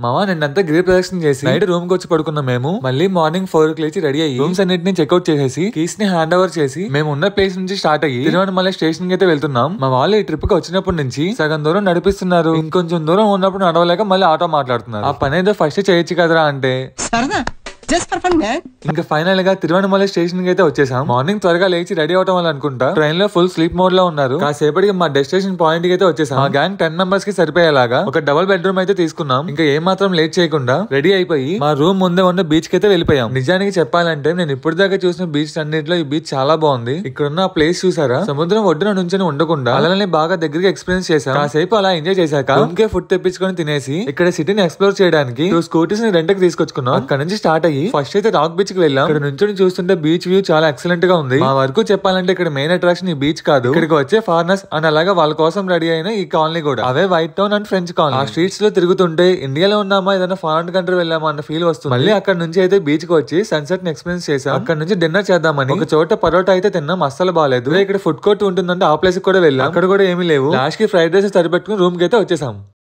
మావా నిన్నంతా గిరి ప్రదక్షిణ చేసి నైట్ రూమ్ కి వచ్చి పడుకున్నాం. మేము మళ్ళీ మార్నింగ్ 4 కి లేచి రెడీ అయ్యి రూమ్స్ అన్నిటిని చెక్అౌట్ చేసేసి కీస్ ని హ్యాండ్ ఓవర్ చేసి మేము ఉన్న ప్లేస్ నుంచి స్టార్ట్ అయ్యి తిరువనమలై స్టేషన్ కి అయితే వెళ్తున్నాం. మా వాళ్ళు ఈ ట్రిప్ కి వచ్చినప్పటి నుంచి సగం దూరం నడిపిస్తున్నారు. ఇంకొంచెం దూరం ఉన్నప్పుడు నడవలేక మళ్ళీ ఆటో మాట్లాడుతున్నారు. ఆ పని ఏదో ఫస్ట్ చేయొచ్చు కదరా అంటే ఇంకా ఫైనల్ గా తిరువనమలై స్టేషన్ కి అయితే వచ్చేసాం. మార్నింగ్ త్వరగా లేచి రెడీ అవటం వల్ల అనుకుంటా ట్రైన్ లో ఫుల్ స్లీప్ మోడ్ లో ఉన్నారు. కాసేపటికి మా డెస్టినేషన్ పాయింట్ కి అయితే వచ్చేసాం. మా గ్యాంగ్ 10 మెంబర్స్ కి సరిపోయేలాగా ఒక డబుల్ బెడ్రూమ్ అయితే తీసుకున్నాం. ఇంకా ఏ మాత్రం లేట్ చేయకుండా రెడీ అయిపోయి మా రూమ్ ముందే ఉన్న బీచ్ కి అయితే వెళ్ళిపోయాం. నిజానికి చెప్పాలంటే నేను ఇప్పుడు దాకా చూసిన బీచ్ అన్నింటిలో ఈ బీచ్ చాలా బాగుంది. ఇక్కడ ఉన్న ప్లేస్ చూసారా, సముద్రం ఒడ్డున నుంచి ఉండకుండా అలలని బాగా దగ్గరికి ఎక్స్పీరియన్స్ చేశాం. కాసేపు అలా ఎంజాయ్ చేశాక రూమ్ కే ఫుడ్ తెప్పించుకొని తినేసి ఇక్కడ సిటీని ఎక్స్ప్లోర్ చేయడానికి 2 స్కూటీస్ ని రెంట్ కి తీసుకొచ్చుకున్నాం. అక్కడ నుంచి స్టార్ట్ అయ్యి ఫస్ట్ అయితే రాక్ బీచ్ కి వెళ్ళాం. ఇక్కడ నుంచి చూస్తుంటే బీచ్ వ్యూ చాలా ఎక్సలెంట్ గా ఉంది. మా వరకు చెప్పాలంటే ఇక్కడ మెయిన్ అట్రాక్షన్ ఈ బీచ్ కాదు, ఇక్కడికి వచ్చే ఫారినర్స్ అండ్ అలాగా వాళ్ళ కోసం రెడీ అయిన ఈ కాలనీ కూడా. అవే white town and French colony. ఆ స్ట్రీట్స్ లో తిరుగుతుంటే ఇండియాలో ఉన్నామా ఏదైనా ఫారెన్ కంట్రీ వెళ్ళామా అన్న ఫీల్ వస్తుంది. మళ్ళీ అక్కడ నుంచి అయితే బీచ్ కి వచ్చి సన్సెట్ ని ఎక్స్పీరియన్స్ చేసాం. అక్కడ నుంచి డిన్నర్ చేద్దామని ఒక చోట పరోటా అయితే తిన్నాం. అస్సలు బాగాలేదు. ఇక్కడ ఫుడ్ కోర్ట్ ఉంటుందంటే ఆ ప్లేస్ కూడా వెళ్ళాం. అక్కడ కూడా ఏమీ లేవు. లాస్ట్ కి ఫ్రైడ్ రైస్ సరిపెట్టుకుని రూమ్ కి అయితే వచ్చేసాం.